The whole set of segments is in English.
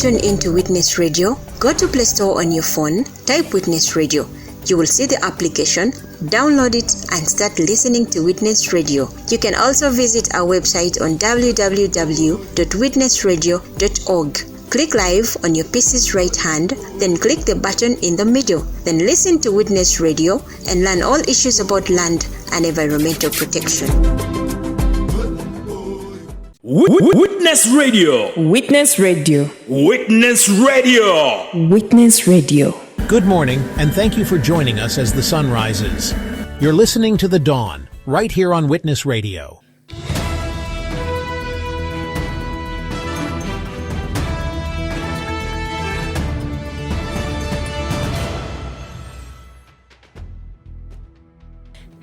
tuned into Witness Radio, go to Play Store on your phone, type Witness Radio. You will see the application, download it and start listening to Witness Radio. You can also visit our website on www.witnessradio.org. Click live on your PC's right hand, then click the button in the middle. Then listen to Witness Radio and learn all issues about land and environmental protection. Witness Radio. Witness Radio. Witness Radio. Witness Radio. Good morning, and thank you for joining us as the sun rises. You're listening to The Dawn, right here on Witness Radio.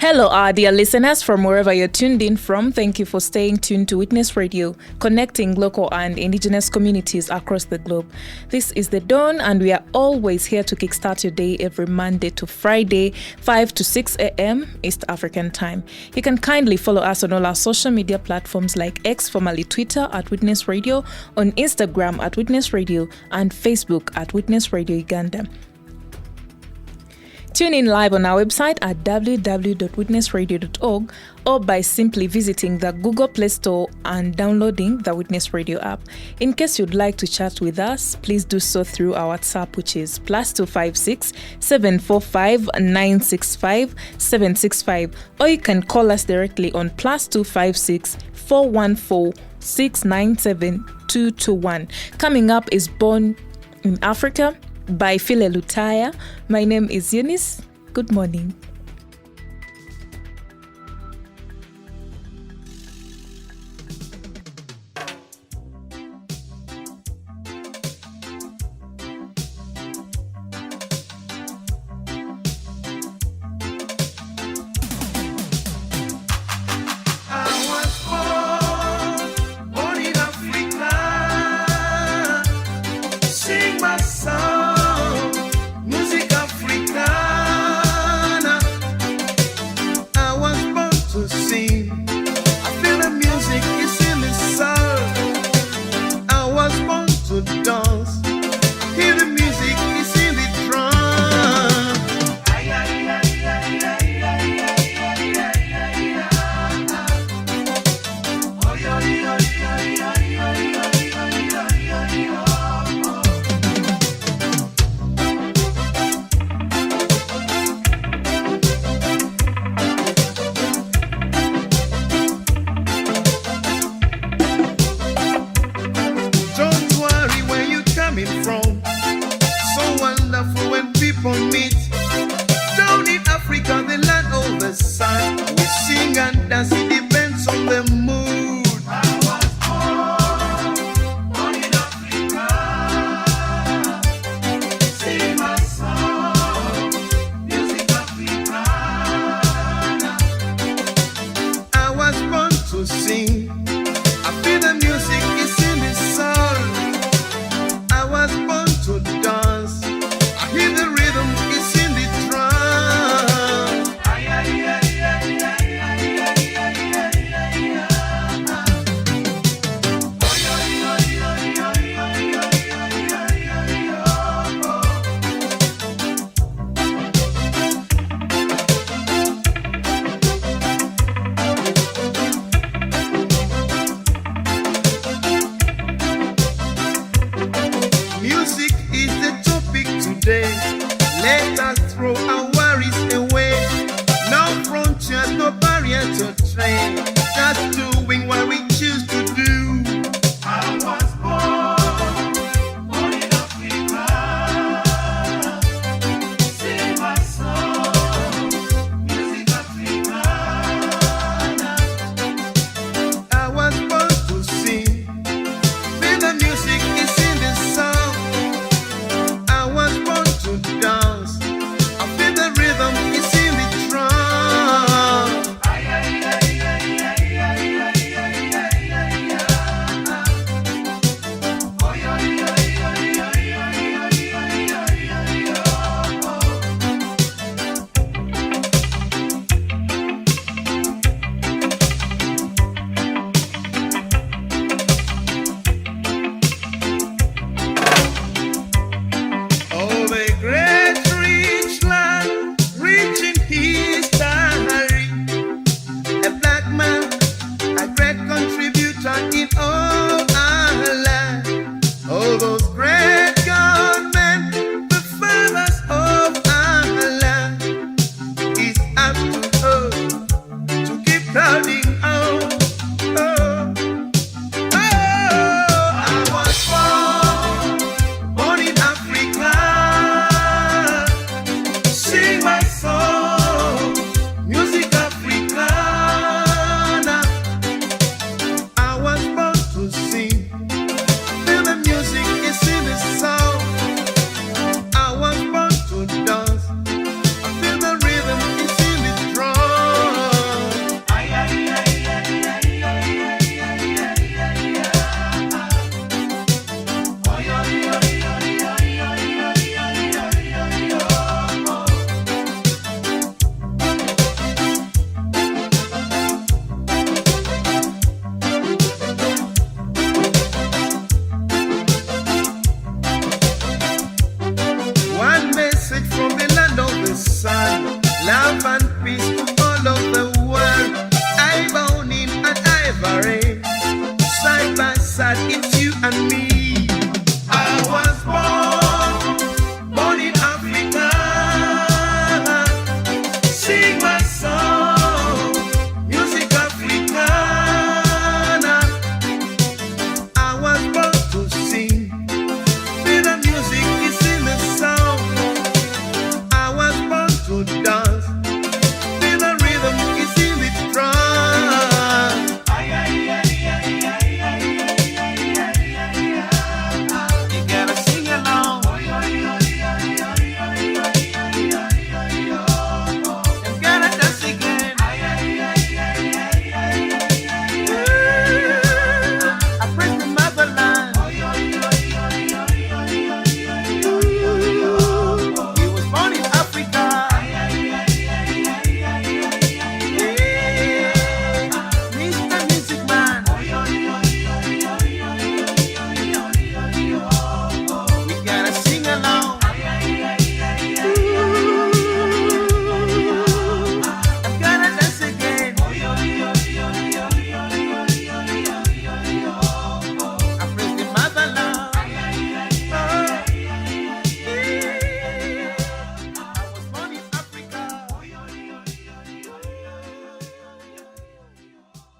Hello, our dear listeners from wherever you're tuned in from. Thank you for staying tuned to Witness Radio, connecting local and indigenous communities across the globe. This is The Dawn, and we are always here to kickstart your day every Monday to Friday, 5 to 6 a.m. East African time. You can kindly follow us on all our social media platforms like X, formerly Twitter, at Witness Radio, on Instagram at Witness Radio, and Facebook at Witness Radio Uganda. Tune in live on our website at www.witnessradio.org or by simply visiting the Google Play Store and downloading the Witness Radio app. In case you'd like to chat with us, please do so through our WhatsApp, which is +256 745 965 765, or you can call us directly on +256 414 697 221. Coming up is Born in Africa by Phile Lutaya. My name is Eunice. Good morning.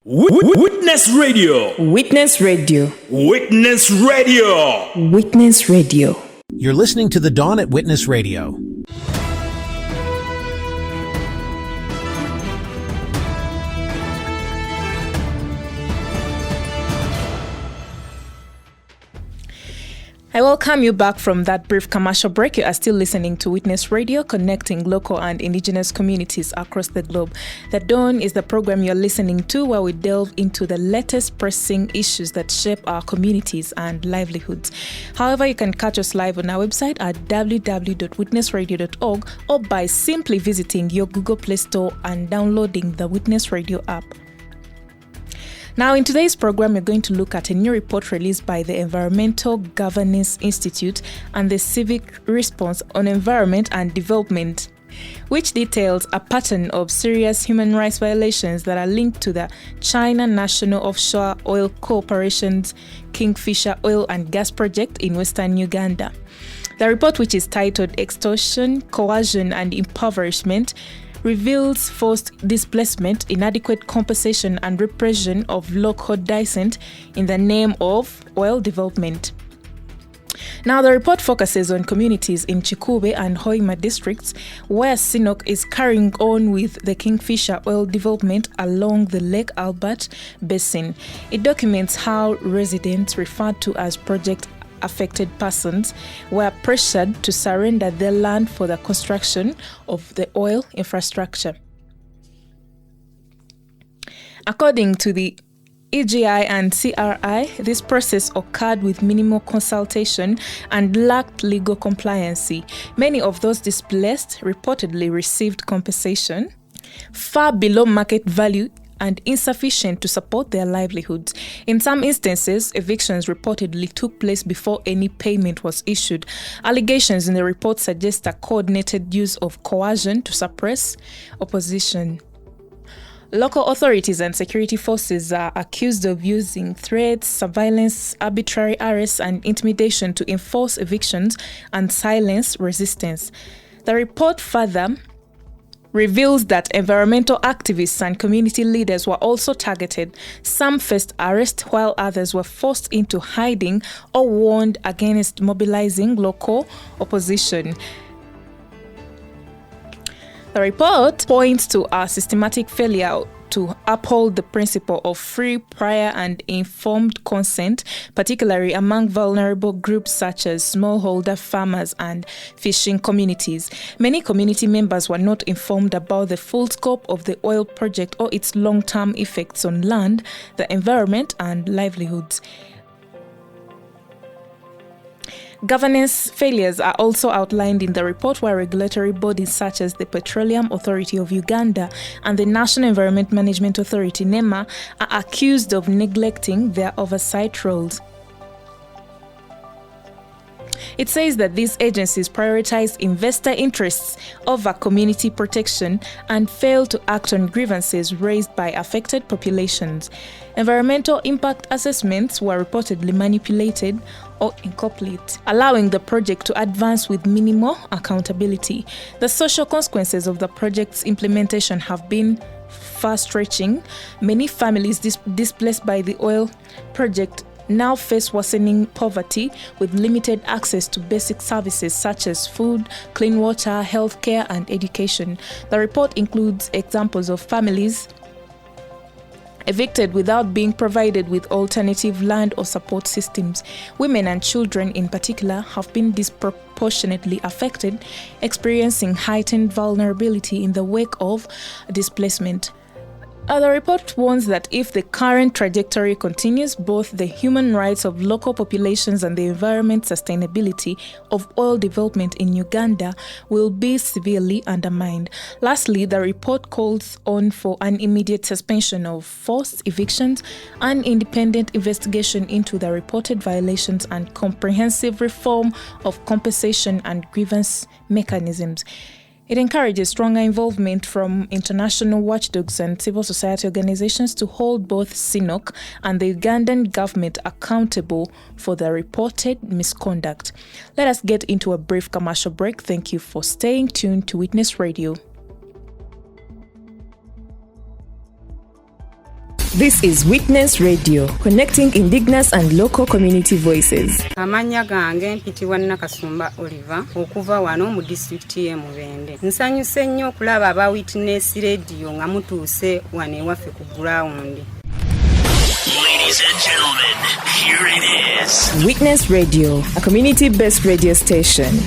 Witness Radio. Witness Radio. Witness Radio. Witness Radio. You're listening to The Dawn at Witness Radio. I welcome you back from that brief commercial break. You are still listening to Witness Radio, connecting local and indigenous communities across the globe. The Dawn is the program you're listening to, where we delve into the latest pressing issues that shape our communities and livelihoods. However, you can catch us live on our website at www.witnessradio.org or by simply visiting your Google Play Store and downloading the Witness Radio app. Now, in today's program, we're going to look at a new report released by the Environmental Governance Institute and the Civic Response on Environment and Development, which details a pattern of serious human rights violations that are linked to the China National Offshore Oil Corporation's Kingfisher Oil and Gas Project in Western Uganda. The report, which is titled Extortion, Coercion and Impoverishment, reveals forced displacement, inadequate compensation and repression of local dissent in the name of oil development. Now, the report focuses on communities in Chikube and Hoima districts where CNOC is carrying on with the Kingfisher oil development along the Lake Albert Basin. It documents how residents referred to as project affected persons were pressured to surrender their land for the construction of the oil infrastructure. According to the EGI and CRI, this process occurred with minimal consultation and lacked legal compliancy. Many of those displaced reportedly received compensation far below market value and insufficient to support their livelihoods. In some instances, evictions reportedly took place before any payment was issued. Allegations in the report suggest a coordinated use of coercion to suppress opposition. Local authorities and security forces are accused of using threats, surveillance, arbitrary arrests, and intimidation to enforce evictions and silence resistance. The report further reveals that environmental activists and community leaders were also targeted. Some faced arrest while others were forced into hiding or warned against mobilizing local opposition. The report points to a systematic failure to uphold the principle of free, prior, and informed consent, particularly among vulnerable groups such as smallholder farmers and fishing communities. Many community members were not informed about the full scope of the oil project or its long-term effects on land, the environment, and livelihoods. Governance failures are also outlined in the report, where regulatory bodies such as the Petroleum Authority of Uganda and the National Environment Management Authority, NEMA, are accused of neglecting their oversight roles. It says that these agencies prioritize investor interests over community protection and fail to act on grievances raised by affected populations. Environmental impact assessments were reportedly manipulated or incomplete, allowing the project to advance with minimal accountability. The social consequences of the project's implementation have been far-stretching. Many families displaced by the oil project now face worsening poverty with limited access to basic services such as food, clean water, healthcare, and education. The report includes examples of families evicted without being provided with alternative land or support systems. Women and children in particular have been disproportionately affected, experiencing heightened vulnerability in the wake of displacement. The report warns that if the current trajectory continues, both the human rights of local populations and the environment sustainability of oil development in Uganda will be severely undermined. Lastly, the report calls on for an immediate suspension of forced evictions, an independent investigation into the reported violations, and comprehensive reform of compensation and grievance mechanisms. It encourages stronger involvement from international watchdogs and civil society organizations to hold both CNOC and the Ugandan government accountable for the reported misconduct. Let us get into a brief commercial break. Thank you for staying tuned to Witness Radio. This is Witness Radio, connecting indigenous and local community voices. Amanya gange mpitibwa Nakasumba Oliver okuva wano mu district ye Mubende. Nsanyuse nnyo okulaba aba Witness Radio nga mutuuse wane ewaffe ku ground. Ladies and gentlemen, here it is. Witness Radio, a community-based radio station.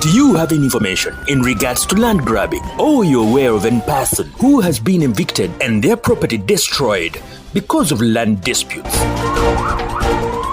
Do you have any information in regards to land grabbing, or you're aware of any person who has been evicted and their property destroyed because of land disputes?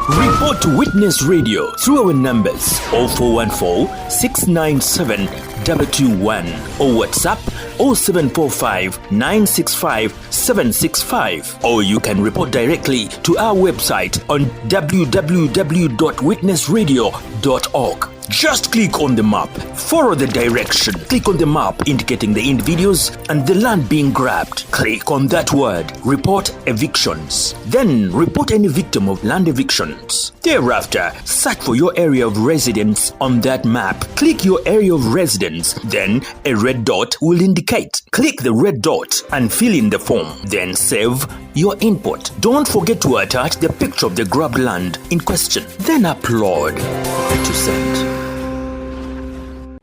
Report to Witness Radio through our numbers 0414 697 221 or WhatsApp 0745 965 765, or you can report directly to our website on www.witnessradio.org. Just click on the map, follow the direction, click on the map indicating the individuals and the land being grabbed. Click on that word, report evictions. Then report any victim of land evictions. Thereafter, search for your area of residence on that map. Click your area of residence, then a red dot will indicate. Click the red dot and fill in the form, then save your input. Don't forget to attach the picture of the grabbed land in question, then upload to send.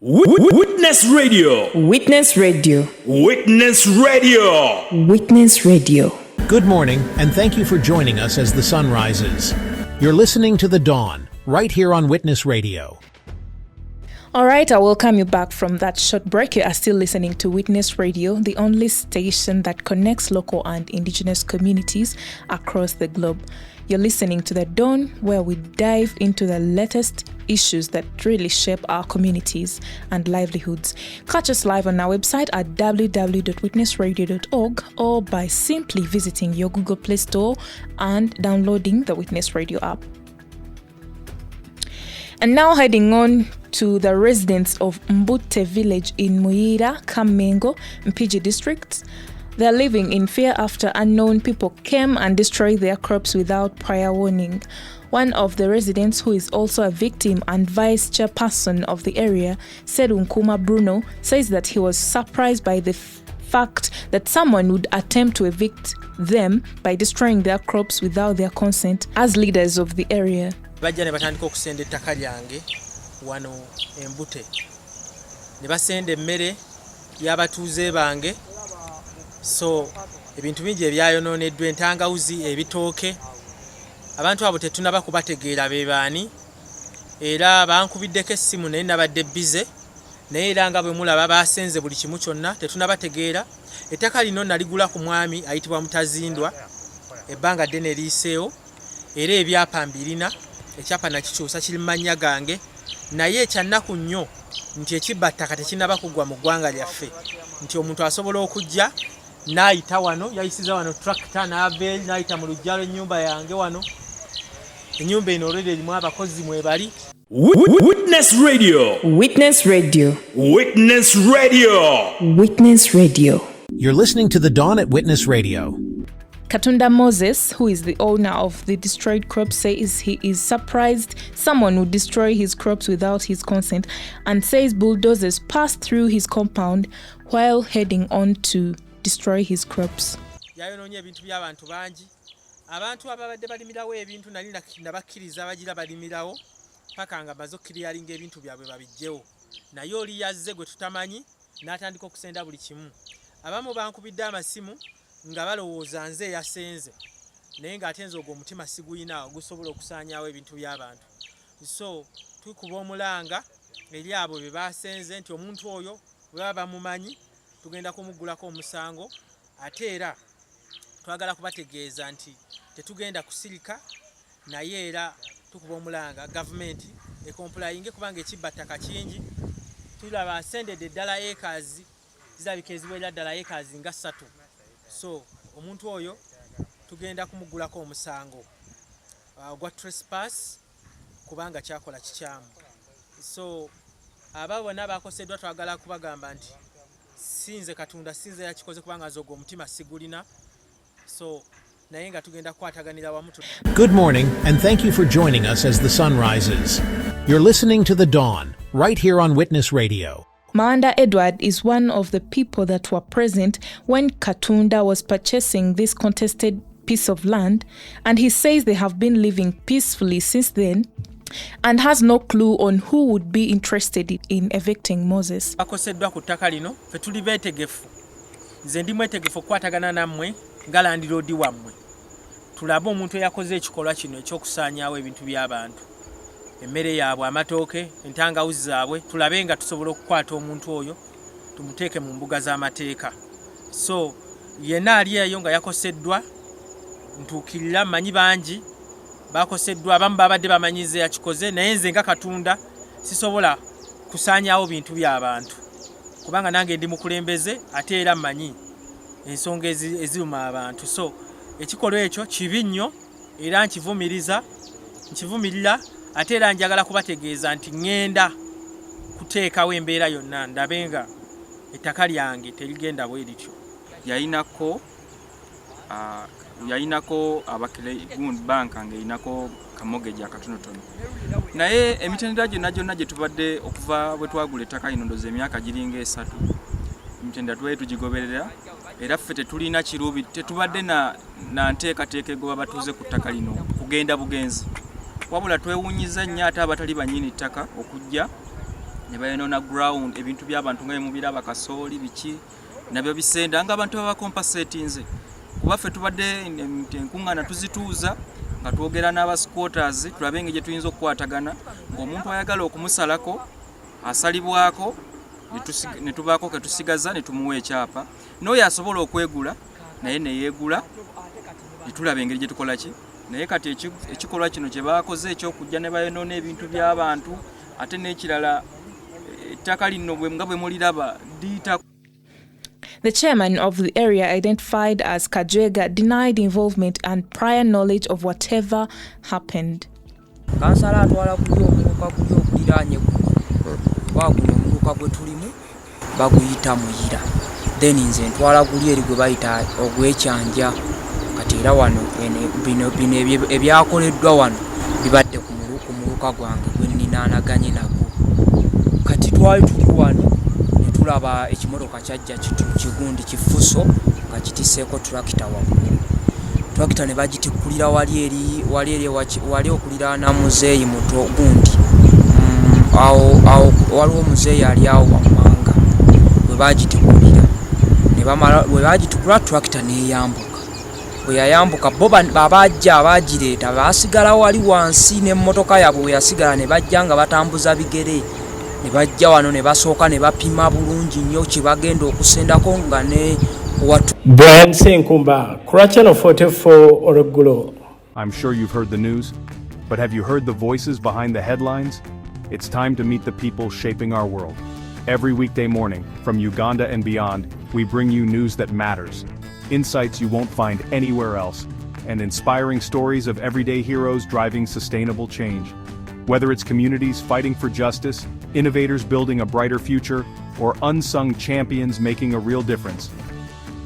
Witness Radio. Witness Radio. Witness Radio. Witness Radio. Good morning, and thank you for joining us as the sun rises. You're listening to The Dawn, right here on Witness Radio. All right, I welcome you back from that short break. You are still listening to Witness Radio, the only station that connects local and indigenous communities across the globe. You're listening to The Dawn, where we dive into the latest issues that really shape our communities and livelihoods. Catch us live on our website at www.witnessradio.org or by simply visiting your Google Play Store and downloading the Witness Radio app. And now heading on to the residents of Mbute village in Muyira, Kamengo, Mpigi district. They are living in fear after unknown people came and destroyed their crops without prior warning. One of the residents, who is also a victim and vice chairperson of the area, said Unkuma Bruno, says that he was surprised by the fact that someone would attempt to evict them by destroying their crops without their consent as leaders of the area. Bajja ne batandika okusenda ettaka lyange wano Embute. Ne basenda emmere y'abatuuze bange. So ebintu bingi ebyayonooneddwa, entangawuzi, ebitooke. Abantu abo tetunaba kubategeera be baani. Era bankubiddeko essimu naye nabadde bize. Naye era nga bwe mulaba baasenze buli kimu kyonna tetunabategeera. Ettaka lino naligula ku mwami ayitibwa Mutazindwa. Ebbanga ddene liiseewo. Era ebyapa mbirina. Ekyapa nakikyusa kiri mu mannya gange. Naye ekyannaku nnyo nti ekibbattaka tekinaba kugwa mu ggwanga lyaffe. Nti omuntu asobola okujja n'ayita wano, yayisiza wano tractor n'abeeri n'ayita mu luggya lw'ennyumba yange wano. Ennyumba eno olwedde erimu abakozi mwebali. Witness Radio. Witness Radio. Witness Radio. Witness Radio. You're listening to The Dawn at Witness Radio. Katunda Moses, who is the owner of the destroyed crops, says he is surprised someone would destroy his crops without his consent, and says bulldozers passed through his compound while heading on to destroy his crops. Yayonoonye ebintu by'abantu bangi. Abantu ababadde balimirawo ebintu nali nabakkiriza bagira balimirawo paka nga bazo kiriyalinga ebintu byabwe babijjewo. Naye oli yazze gwe tutamanyi n'atandika okusenda buli kimu. Abamu bankubidde amasimu nga balowooza nze yasenze. Naye ng'ate nze ogwo omutima siguyina ogusobola okusaanyaawo ebintu by'abantu. So tukuba omulanga eri abo be basenze nti omuntu oyo bwe baba bamumanyi tugenda kumuggulako omusango, ate era twagala kubategeeza nti tetugenda kusirika, naye era tukuba omulanga gavumenti ekomplayinge kubanga ekibbattaka kingi. Tulaba asendedde ddala acres, zirabika eziwerera ddala acres nga 3. So omuntu oyo tugenda kumuggulako omusango gwa trespass kubanga kyakola kikyamu. So aba bonna bakoseddwa twagala kubagamba nti sinze Katonda, sinze yakikoze kubanga nzogwa omutima sigulina. So naye nga tugenda kwataganira wamu. Good morning, and thank you for joining us as the sun rises. You're listening to The Dawn, right here on Witness Radio. Mawanda Edward is one of the people that were present when Katunda was purchasing this contested piece of land, and he says they have been living peacefully since then and has no clue on who would be interested in evicting Moses. Bakoseddwa ku ttaka lino fe tuli beetegefu nze ndi mwetegefu okukwatagana nammwe nga landiroodi wammwe tulabe omuntu eyakoze ekikolwa kino ekyokusaanyaawo ebintu by'abantu emmere yaabwe amatooke entangawuzi zaabwe tulabe nga tusobola okukwata omuntu oyo tumuteeke mu mbuga z'amateeka so yenna ali eyo nga yakoseddwa ntuukirira manyi bangi bakoseddwa abamu babadde bamanyize yakikoze naye nze nga Katunda sisobola kusaanyaawo bintu by'abantu kubanga nange ndi mukulembeze ate era mmanyi ensonga eziruma abantu so ekikolwa ekyo kibi nnyo era nkivumirira ate era njagala kubategeeza nti ngenda kuteekawo embeera yonna ndabe nga ettaka lyange terigenda bwe lityo. yayinako abakire gundi banka ngeyinako kamogeja akatonotono naye emitendera gyonna gye tubadde okuva bwe twagula ettaka lino ndoza emyaka giringa 3 emitendera tubaye tugigoberera era ffe tetulina kiruubi tetubadde na nteekateeka egoba batuuze ku ttaka lino kugenda bugenzi wabula twewunyiza nnyo ate abatali bannyini ttaka okujja ne bayonoona ground ebintu by'abantu nga bemubiraba kasooli biki nabyo bisenda nga abantu babakompasetinze kuba ffe tubadde enkuŋŋaana tuzituuza nga twogera n'abasquatters tulabe engeri gye tuyinza okukwatagana ng'omuntu ayagala okumusalako asalibwako ne tubaako ke tusigaza ne tumuwa ekyapa n'oyo asobola okwegula naye neyeegula ne tulaba engeri gye tukola ki naye kati ekikolwa kino kye baakoze ekyokujja ne bayonoona ebintu by'abantu ate n'ekirala ettaka lino nga bwe muliraba liyita. The chairman of the area, identified as Kajwega, denied involvement and prior knowledge of whatever happened. Kansala atwala kuli omuluka kuli okuliraanye waguno omuluka gwe tulimu baguyita muyira then nze ntwala guli eri gwe bayita ogwekyanja kati era wano bino ebyakoleddwa wano bibadde ku muluka gwange gwe ninaanaganye nagwo kati twali tuli wano tulaba ekimotoka kyajja kigundi kifuso nga kitiseeko tulakita waggulu tulakita ne bagitikulira wali okuliraana muzeeyi muto gundi awo waliwo muzeeyi ali awo wammanga we bagitikulira we bagitukula tulakita neyambuka bwe yayambuka bo babajja abagireeta basigala wali wansi n'emmotoka yaabwe we yasigala ne bajja nga batambuza bigere ne bajja wano ne basooka ne bapima bulungi nnyo kye bagenda okusendako nga ne watu. Brian Senkumba, Channel 44 Oregulo. I'm sure you've heard the news, but have you heard the voices behind the headlines? It's time to meet the people shaping our world. Every weekday morning, from Uganda and beyond, we bring you news that matters, insights you won't find anywhere else, and inspiring stories of everyday heroes driving sustainable change. Whether it's communities fighting for justice, innovators building a brighter future, or unsung champions making a real difference,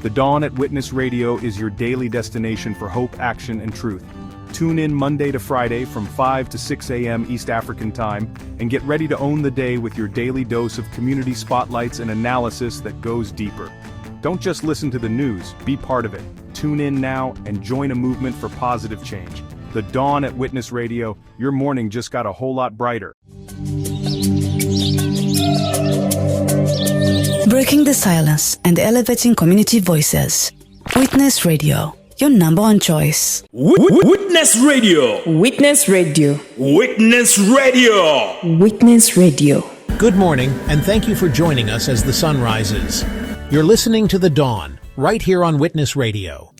The Dawn at Witness Radio is your daily destination for hope, action, and truth. Tune in Monday to Friday from 5 to 6 a.m. East African Time, and get ready to own the day with your daily dose of community spotlights and analysis that goes deeper. Don't just listen to the news, be part of it. Tune in now and join a movement for positive change. The Dawn at Witness Radio, your morning just got a whole lot brighter. Breaking the silence and elevating community voices. Witness Radio, your number one choice. Witness Radio. Witness Radio. Witness Radio. Witness Radio. Good morning, and thank you for joining us as the sun rises. You're listening to The Dawn, right here on Witness Radio.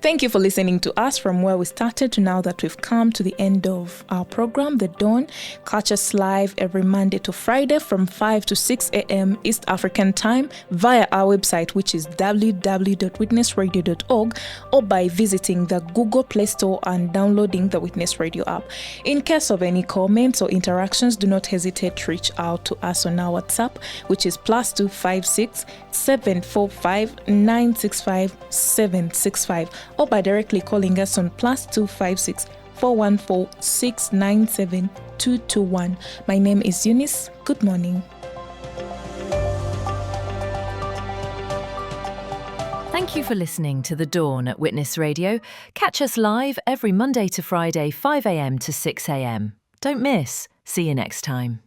Thank you for listening to us from where we started to now that we've come to the end of our program, The Dawn. Catch us live every Monday to Friday from 5 to 6 a.m. East African Time via our website, which is www.witnessradio.org, or by visiting the Google Play Store and downloading the Witness Radio app. In case of any comments or interactions, do not hesitate to reach out to us on our WhatsApp, which is +256 745 965 765. or by directly calling us on +256 414 697 221. My name is Eunice. Good morning. Thank you for listening to The Dawn at Witness Radio. Catch us live every Monday to Friday, 5 a.m. to 6 a.m. Don't miss. See you next time.